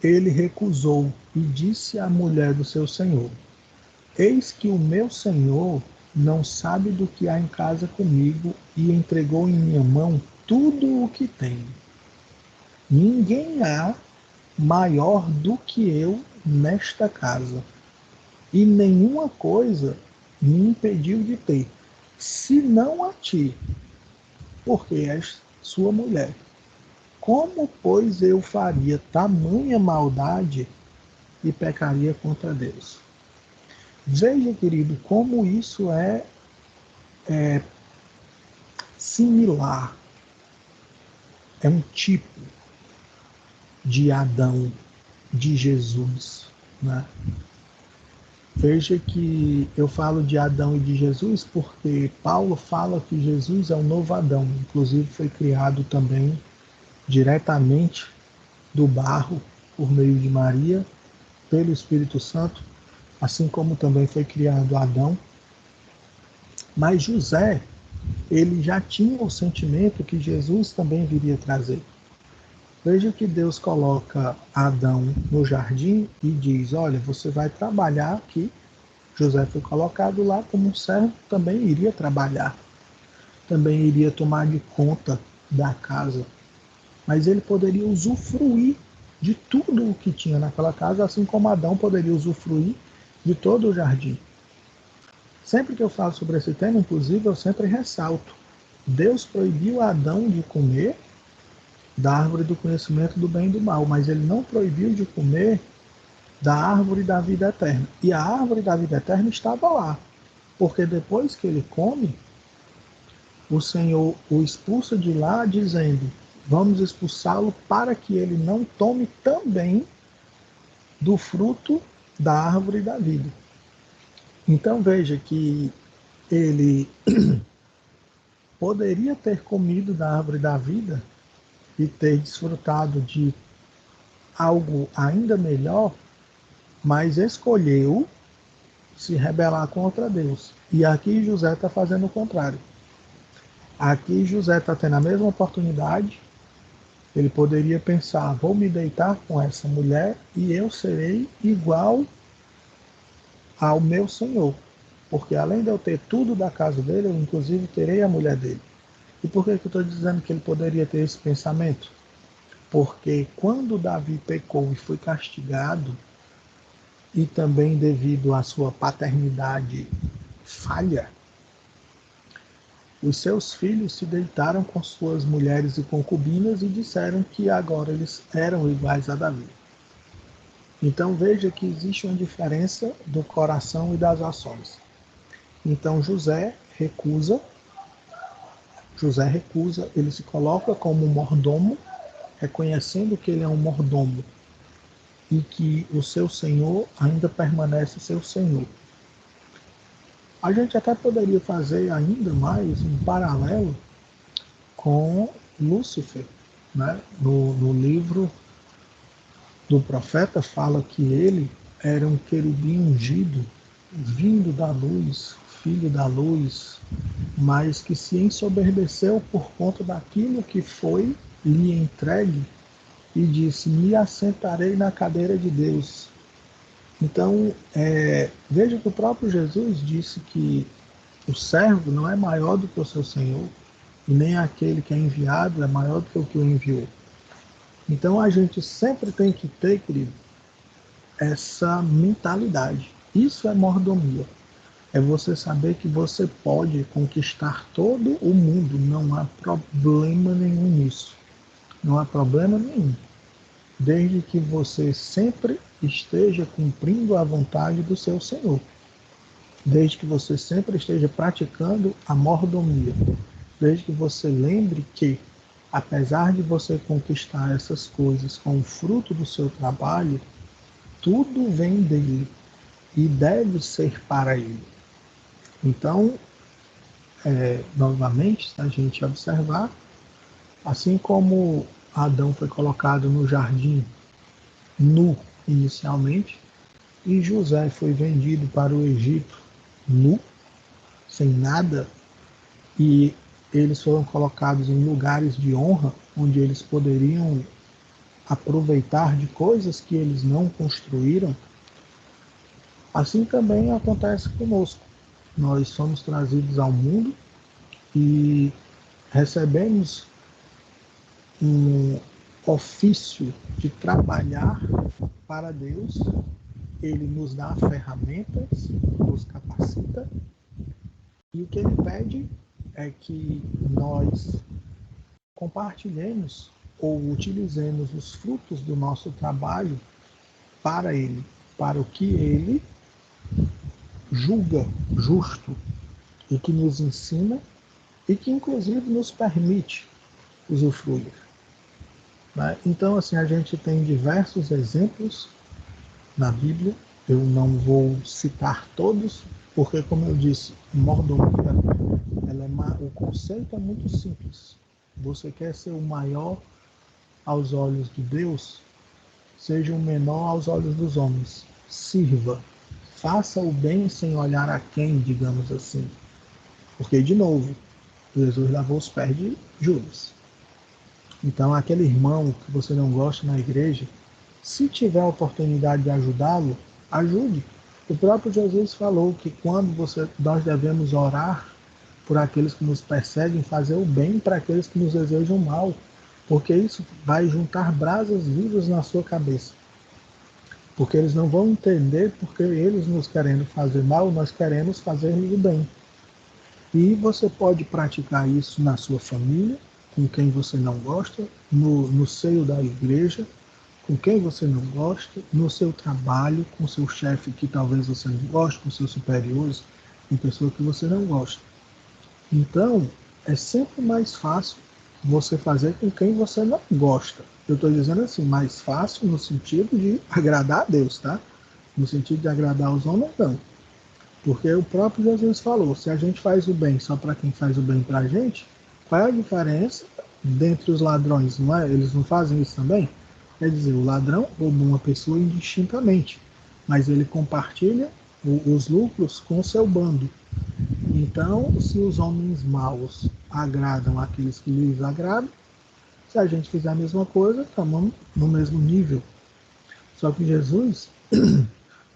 Ele recusou e disse à mulher do seu senhor: Eis que o meu senhor não sabe do que há em casa comigo e entregou em minha mão tudo o que tem. Ninguém há maior do que eu nesta casa, e nenhuma coisa me impediu de ter, senão a ti, porque és sua mulher. Como, pois, eu faria tamanha maldade e pecaria contra Deus? Veja, querido, como isso é similar, é um tipo de Adão, de Jesus, né? Veja que eu falo de Adão e de Jesus porque Paulo fala que Jesus é o novo Adão, inclusive foi criado também diretamente do barro por meio de Maria, pelo Espírito Santo, assim como também foi criado Adão. Mas José, ele já tinha o sentimento que Jesus também viria trazer. Veja que Deus coloca Adão no jardim e diz: olha, você vai trabalhar aqui. José foi colocado lá como um servo, também iria trabalhar, também iria tomar de conta da casa. Mas ele poderia usufruir de tudo o que tinha naquela casa, assim como Adão poderia usufruir de todo o jardim. Sempre que eu falo sobre esse tema, inclusive, eu sempre ressalto: Deus proibiu a Adão de comer da árvore do conhecimento do bem e do mal, mas ele não proibiu de comer da árvore da vida eterna. E a árvore da vida eterna estava lá, porque depois que ele come, o Senhor o expulsa de lá dizendo: vamos expulsá-lo para que ele não tome também do fruto da árvore da vida. Então veja que ele poderia ter comido da árvore da vida e ter desfrutado de algo ainda melhor, mas escolheu se rebelar contra Deus. E aqui José está fazendo o contrário. Aqui José está tendo a mesma oportunidade. Ele poderia pensar: vou me deitar com essa mulher e eu serei igual ao meu senhor. Porque além de eu ter tudo da casa dele, eu inclusive terei a mulher dele. E por que eu estou dizendo que ele poderia ter esse pensamento? Porque quando Davi pecou e foi castigado, e também devido à sua paternidade falha, os seus filhos se deitaram com suas mulheres e concubinas e disseram que agora eles eram iguais a Davi. Então veja que existe uma diferença do coração e das ações. Então José recusa, ele se coloca como um mordomo, reconhecendo que ele é um mordomo e que o seu senhor ainda permanece seu senhor. A gente até poderia fazer ainda mais um paralelo com Lúcifer, né? No livro do profeta fala que ele era um querubim ungido, vindo da luz, filho da luz, mas que se ensoberbeceu por conta daquilo que foi lhe entregue e disse: me assentarei na cadeira de Deus. Então, veja que o próprio Jesus disse que O servo não é maior do que o seu senhor, e nem aquele que é enviado é maior do que o que o enviou. Então a gente sempre tem que ter, querido, essa mentalidade. Isso é mordomia. É você saber que você pode conquistar todo o mundo. Não há problema nenhum nisso. Não há problema nenhum. Desde que você sempre esteja cumprindo a vontade do seu Senhor. Desde que você sempre esteja praticando a mordomia. Desde que você lembre que, apesar de você conquistar essas coisas com o fruto do seu trabalho, tudo vem dele e deve ser para ele. Então, novamente, se a gente observar, assim como Adão foi colocado no jardim nu inicialmente, e José foi vendido para o Egito nu, sem nada, e eles foram colocados em lugares de honra, onde eles poderiam aproveitar de coisas que eles não construíram. Assim também acontece conosco. Nós somos trazidos ao mundo e recebemos um ofício de trabalhar para Deus. Ele nos dá ferramentas, nos capacita, e o que ele pede é que nós compartilhemos ou utilizemos os frutos do nosso trabalho para ele, para o que ele julga justo e que nos ensina e que inclusive nos permite usufruir. Né? Então, assim, a gente tem diversos exemplos na Bíblia. Eu não vou citar todos, porque, como eu disse, mordomia, o conceito é muito simples. Você quer ser o maior aos olhos de Deus, seja o menor aos olhos dos homens. Sirva, faça o bem sem olhar a quem, digamos assim. Porque, de novo, Jesus lavou os pés de Judas. Então, aquele irmão que você não gosta na igreja, se tiver a oportunidade de ajudá-lo, ajude. O próprio Jesus falou que nós devemos orar por aqueles que nos perseguem, fazer o bem para aqueles que nos desejam mal, porque isso vai juntar brasas vivas na sua cabeça. Porque eles não vão entender porque eles nos querendo fazer mal, nós queremos fazer-lhes o bem. E você pode praticar isso na sua família, com quem você não gosta, no seio da igreja, com quem você não gosta, no seu trabalho, com seu chefe que talvez você não goste, com seus superiores, com pessoa que você não gosta. Então, é sempre mais fácil você fazer com quem você não gosta. Eu estou dizendo assim, mais fácil no sentido de agradar a Deus, tá? No sentido de agradar os homens, não. Porque o próprio Jesus falou, se a gente faz o bem só para quem faz o bem para a gente, qual é a diferença dentre os ladrões? Não é? Eles não fazem isso também? Quer dizer, o ladrão rouba uma pessoa indistintamente, mas ele compartilha os lucros com o seu bando. Então, se os homens maus agradam aqueles que lhes agradam, se a gente fizer a mesma coisa, estamos no mesmo nível. Só que Jesus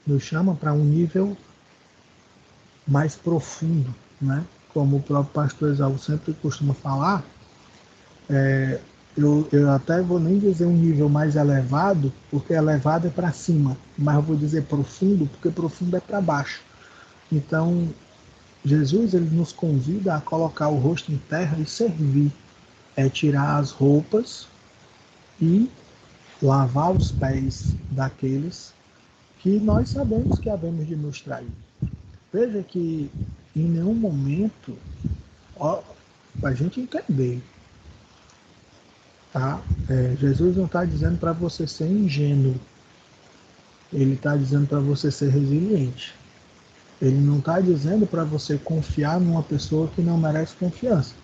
nos chama para um nível mais profundo, né? Como o próprio pastor Exalvo sempre costuma falar, eu até vou nem dizer um nível mais elevado, porque elevado é para cima, mas eu vou dizer profundo, porque profundo é para baixo. Então, Jesus ele nos convida a colocar o rosto em terra e servir, tirar as roupas e lavar os pés daqueles que nós sabemos que havemos de nos trair. Veja que em nenhum momento, para a gente entender, tá? Jesus não está dizendo para você ser ingênuo, ele está dizendo para você ser resiliente. Ele não está dizendo para você confiar numa pessoa que não merece confiança.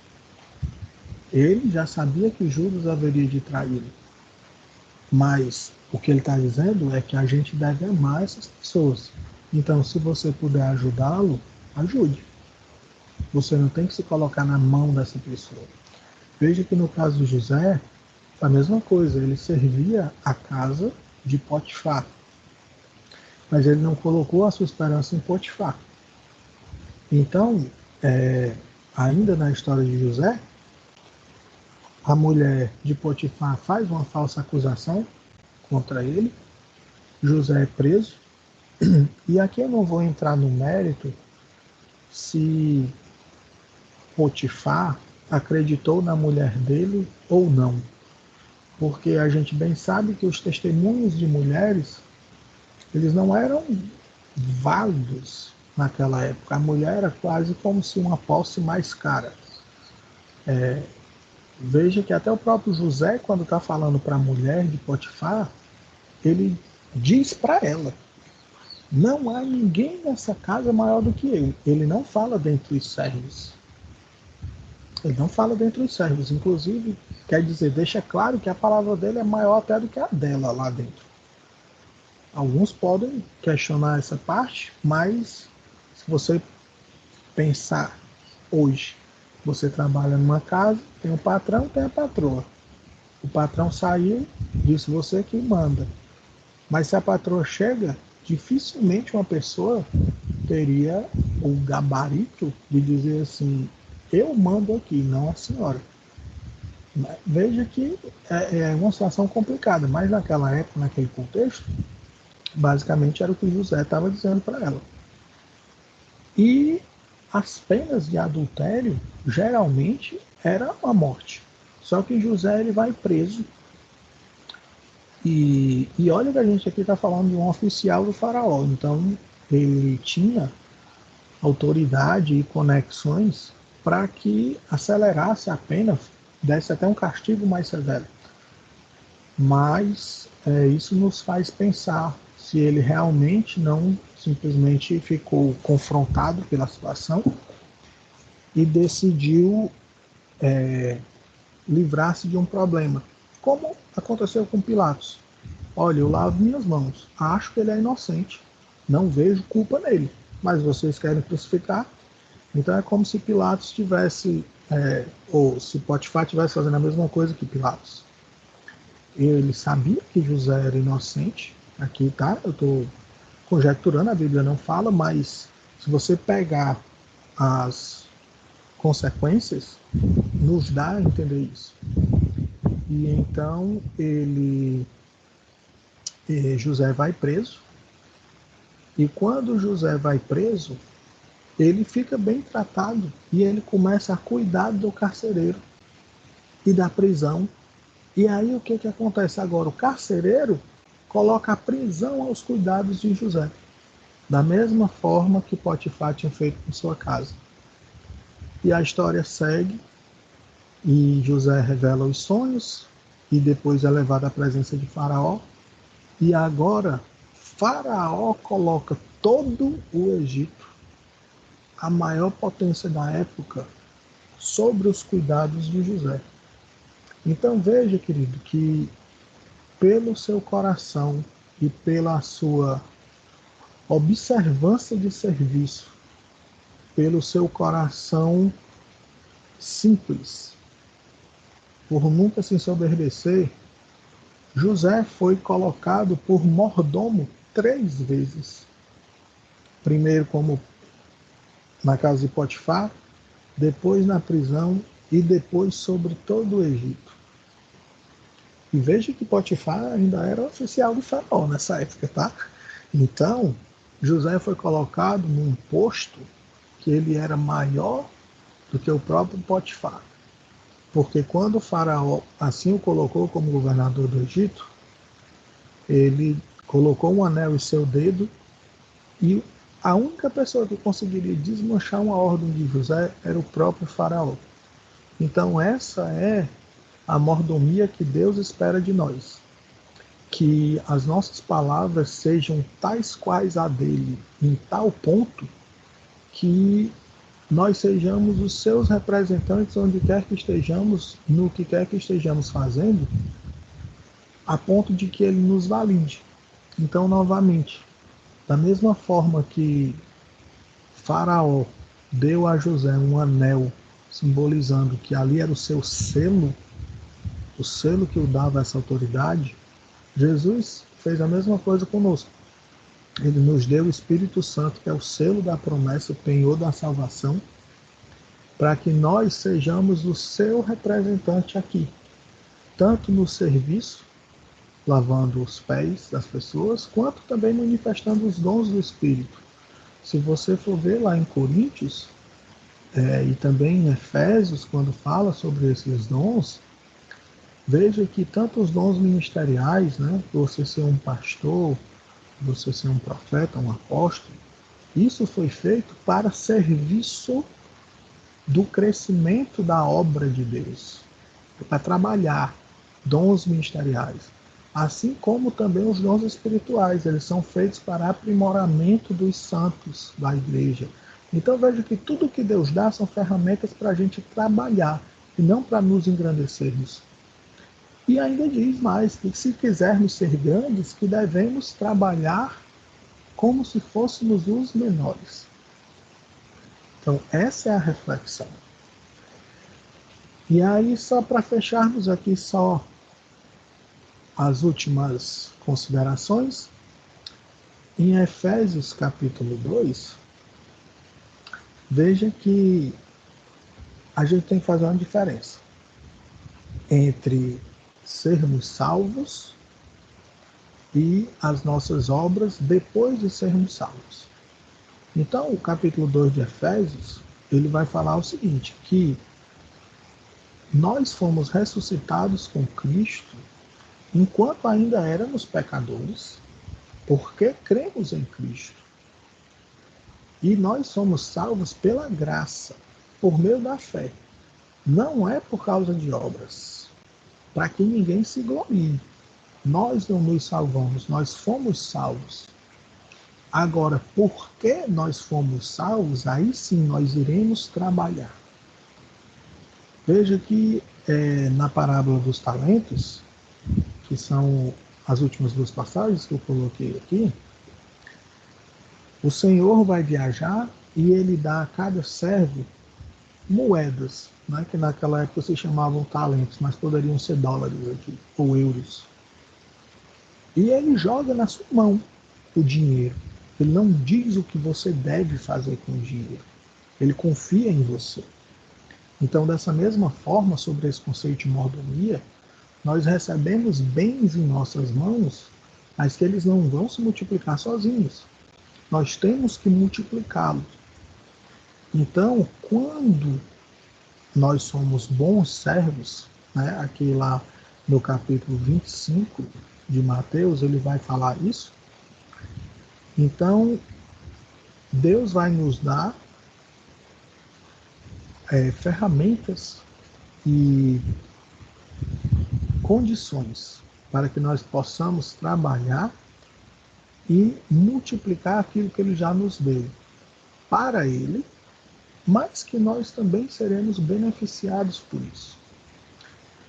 Ele já sabia que Judas haveria de traí-lo. Mas o que ele está dizendo é que a gente deve amar essas pessoas. Então, se você puder ajudá-lo, ajude. Você não tem que se colocar na mão dessa pessoa. Veja que no caso de José, a mesma coisa. Ele servia a casa de Potifar. Mas ele não colocou a sua esperança em Potifar. Então, Ainda na história de José, a mulher de Potifar faz uma falsa acusação contra ele, José é preso, e aqui eu não vou entrar no mérito se Potifar acreditou na mulher dele ou não, porque a gente bem sabe que os testemunhos de mulheres, eles não eram válidos naquela época. A mulher era quase como se uma posse mais cara. Veja que até o próprio José, quando está falando para a mulher de Potifar, ele diz para ela: não há ninguém nessa casa maior do que eu. Ele não fala dentre os servos. Ele não fala dentre os servos. Inclusive, quer dizer, deixa claro que a palavra dele é maior até do que a dela lá dentro. Alguns podem questionar essa parte, mas se você pensar hoje, você trabalha numa casa, tem o patrão, tem a patroa. O patrão saiu, disse você que manda. Mas se a patroa chega, dificilmente uma pessoa teria o gabarito de dizer assim: eu mando aqui, não a senhora. Veja que é uma situação complicada, mas naquela época, naquele contexto, basicamente era o que José estava dizendo para ela. E as penas de adultério geralmente era a morte. Só que José ele vai preso. E olha que a gente aqui está falando de um oficial do faraó. Então ele tinha autoridade e conexões para que acelerasse a pena, desse até um castigo mais severo. Mas isso nos faz pensar se ele realmente não simplesmente ficou confrontado pela situação e decidiu livrar-se de um problema, como aconteceu com Pilatos. Olha, eu lavo minhas mãos, acho que ele é inocente, não vejo culpa nele, mas vocês querem crucificar? Então é como se Pilatos tivesse, ou se Potifar estivesse fazendo a mesma coisa que Pilatos. Ele sabia que José era inocente, aqui tá, eu estou conjecturando, a Bíblia não fala, mas se você pegar as consequências, nos dá a entender isso. E então José vai preso, e quando José vai preso, ele fica bem tratado e ele começa a cuidar do carcereiro e da prisão. E aí o que acontece agora? O carcereiro coloca a prisão aos cuidados de José, da mesma forma que Potifar tinha feito com sua casa. E a história segue, e José revela os sonhos, e depois é levado à presença de Faraó. E agora Faraó coloca todo o Egito, a maior potência da época, sobre os cuidados de José. Então veja, querido, que pelo seu coração e pela sua observância de serviço, pelo seu coração simples, por nunca se ensoberbecer, José foi colocado por mordomo 3 vezes. Primeiro como na casa de Potifar, depois na prisão e depois sobre todo o Egito. E veja que Potifar ainda era oficial do faraó nessa época, tá? Então, José foi colocado num posto que ele era maior do que o próprio Potifar. Porque quando o faraó assim o colocou como governador do Egito, ele colocou um anel em seu dedo e a única pessoa que conseguiria desmanchar uma ordem de José era o próprio faraó. Então essa é a mordomia que Deus espera de nós. Que as nossas palavras sejam tais quais a dele, em tal ponto que nós sejamos os seus representantes onde quer que estejamos, no que quer que estejamos fazendo, a ponto de que ele nos valide. Então, novamente, da mesma forma que Faraó deu a José um anel simbolizando que ali era o seu selo, o selo que o dava essa autoridade, Jesus fez a mesma coisa conosco. Ele nos deu o Espírito Santo, que é o selo da promessa, o penhor da salvação, para que nós sejamos o seu representante aqui, tanto no serviço, lavando os pés das pessoas, quanto também manifestando os dons do Espírito. Se você for ver lá em Coríntios, e também em Efésios, quando fala sobre esses dons, veja que tanto os dons ministeriais, né, você ser um pastor, você ser um profeta, um apóstolo, isso foi feito para serviço do crescimento da obra de Deus, para trabalhar dons ministeriais. Assim como também os dons espirituais, eles são feitos para aprimoramento dos santos da igreja. Então veja que tudo que Deus dá são ferramentas para a gente trabalhar e não para nos engrandecermos. E ainda diz mais que se quisermos ser grandes, que devemos trabalhar como se fôssemos os menores. Então essa é a reflexão. E aí, só para fecharmos aqui só as últimas considerações, em Efésios capítulo 2, veja que a gente tem que fazer uma diferença entre sermos salvos e as nossas obras depois de sermos salvos. Então, o capítulo 2 de Efésios, ele vai falar o seguinte, que nós fomos ressuscitados com Cristo enquanto ainda éramos pecadores, porque cremos em Cristo. E nós somos salvos pela graça, por meio da fé. Não é por causa de obras, para que ninguém se glorie. Nós não nos salvamos, nós fomos salvos. Agora, porque nós fomos salvos, aí sim nós iremos trabalhar. Veja que na parábola dos talentos, que são as últimas duas passagens que eu coloquei aqui, o Senhor vai viajar e ele dá a cada servo moedas, né, que naquela época se chamavam talentos, mas poderiam ser dólares aqui, ou euros. E ele joga na sua mão o dinheiro. Ele não diz o que você deve fazer com o dinheiro. Ele confia em você. Então, dessa mesma forma, sobre esse conceito de mordomia, nós recebemos bens em nossas mãos, mas que eles não vão se multiplicar sozinhos. Nós temos que multiplicá-los. Então, quando nós somos bons servos, né, aqui lá no capítulo 25 de Mateus, ele vai falar isso. Então, Deus vai nos dar ferramentas e condições para que nós possamos trabalhar e multiplicar aquilo que ele já nos deu para ele, mas que nós também seremos beneficiados por isso.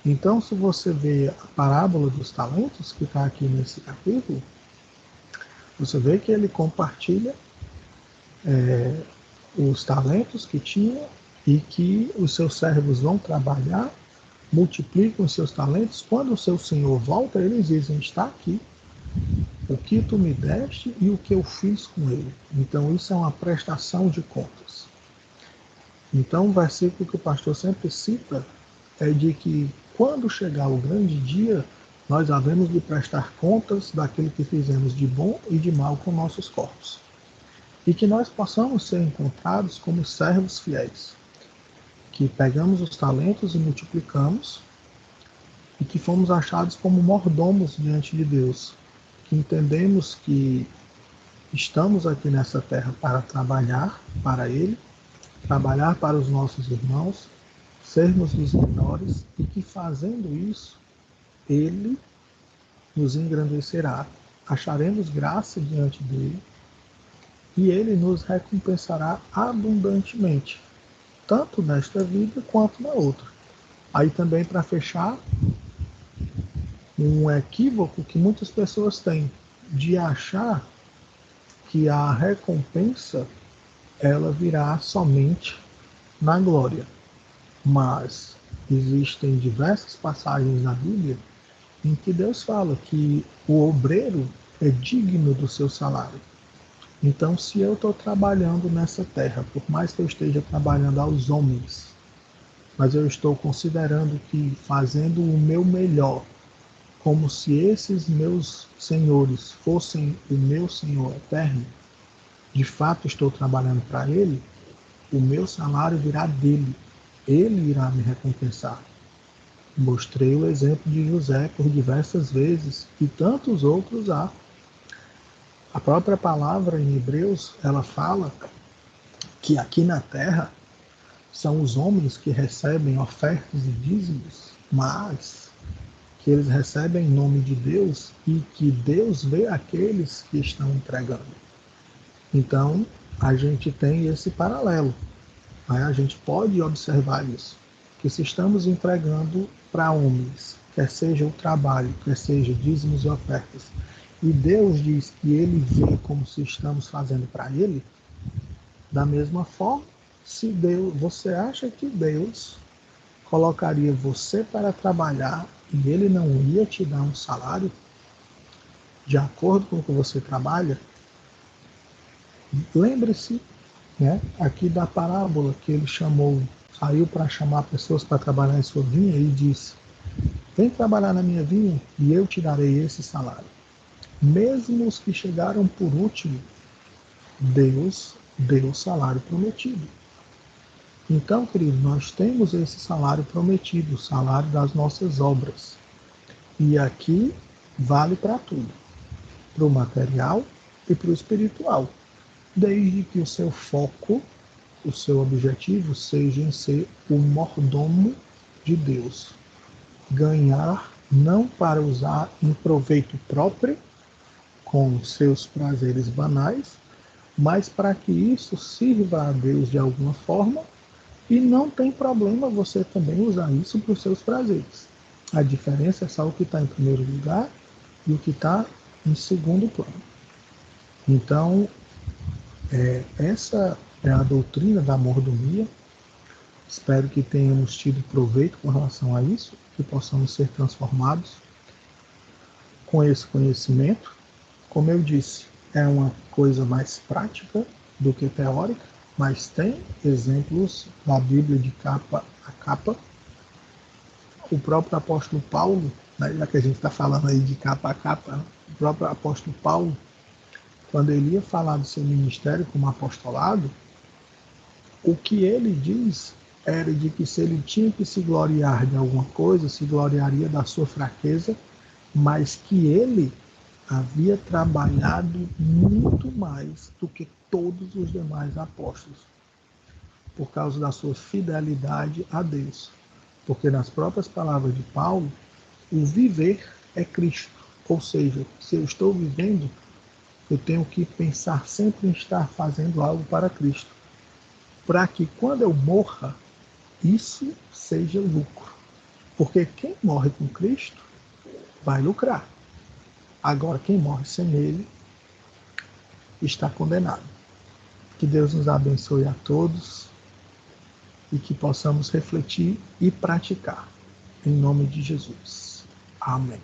Então, se você vê a parábola dos talentos, que está aqui nesse capítulo, você vê que ele compartilha os talentos que tinha e que os seus servos vão trabalhar, multiplicam os seus talentos. Quando o seu senhor volta, eles dizem, está aqui o que tu me deste e o que eu fiz com ele. Então, isso é uma prestação de contas. Então, o versículo que o pastor sempre cita é de que quando chegar o grande dia, nós havemos de prestar contas daquilo que fizemos de bom e de mal com nossos corpos. E que nós possamos ser encontrados como servos fiéis, que pegamos os talentos e multiplicamos, e que fomos achados como mordomos diante de Deus, que entendemos que estamos aqui nessa terra para trabalhar para Ele, trabalhar para os nossos irmãos, sermos os menores, e que fazendo isso, Ele nos engrandecerá, acharemos graça diante dele, e Ele nos recompensará abundantemente, tanto nesta vida quanto na outra. Aí também, para fechar, um equívoco que muitas pessoas têm de achar que a recompensa ela virá somente na glória. Mas existem diversas passagens na Bíblia em que Deus fala que o obreiro é digno do seu salário. Então, se eu estou trabalhando nessa terra, por mais que eu esteja trabalhando aos homens, mas eu estou considerando que fazendo o meu melhor, como se esses meus senhores fossem o meu Senhor eterno, de fato estou trabalhando para Ele, o meu salário virá dele. Ele irá me recompensar. Mostrei o exemplo de José por diversas vezes e tantos outros há. A própria palavra em Hebreus, ela fala que aqui na terra são os homens que recebem ofertas e dízimos, mas que eles recebem em nome de Deus e que Deus vê aqueles que estão entregando. Então, a gente tem esse paralelo. Né? A gente pode observar isso, que se estamos entregando para homens, quer seja o trabalho, quer seja dízimos e ofertas, e Deus diz que Ele vê como se estamos fazendo para Ele, da mesma forma, se Deus, você acha que Deus colocaria você para trabalhar e Ele não ia te dar um salário de acordo com o que você trabalha? Lembre-se, né, aqui da parábola que ele chamou, saiu para chamar pessoas para trabalhar em sua vinha e disse: vem trabalhar na minha vinha e eu te darei esse salário. Mesmo os que chegaram por último, Deus deu o salário prometido. Então, querido, nós temos esse salário prometido, o salário das nossas obras. E aqui vale para tudo, para o material e para o espiritual, desde que o seu foco, o seu objetivo seja em ser o mordomo de Deus. Ganhar não para usar em proveito próprio, com seus prazeres banais, mas para que isso sirva a Deus de alguma forma, e não tem problema você também usar isso para os seus prazeres. A diferença é só o que está em primeiro lugar e o que está em segundo plano. Então, essa é a doutrina da mordomia. Espero que tenhamos tido proveito com relação a isso, que possamos ser transformados com esse conhecimento. Como eu disse, é uma coisa mais prática do que teórica, mas tem exemplos da Bíblia de capa a capa. O próprio apóstolo Paulo, né, já que a gente está falando aí de capa a capa, né, o próprio apóstolo Paulo, quando ele ia falar do seu ministério como apostolado, o que ele diz era de que se ele tinha que se gloriar de alguma coisa, se gloriaria da sua fraqueza, mas que ele havia trabalhado muito mais do que todos os demais apóstolos, por causa da sua fidelidade a Deus. Porque nas próprias palavras de Paulo, o viver é Cristo. Ou seja, se eu estou vivendo, eu tenho que pensar sempre em estar fazendo algo para Cristo, para que quando eu morra, isso seja lucro. Porque quem morre com Cristo vai lucrar. Agora, quem morre sem Ele está condenado. Que Deus nos abençoe a todos e que possamos refletir e praticar. Em nome de Jesus. Amém.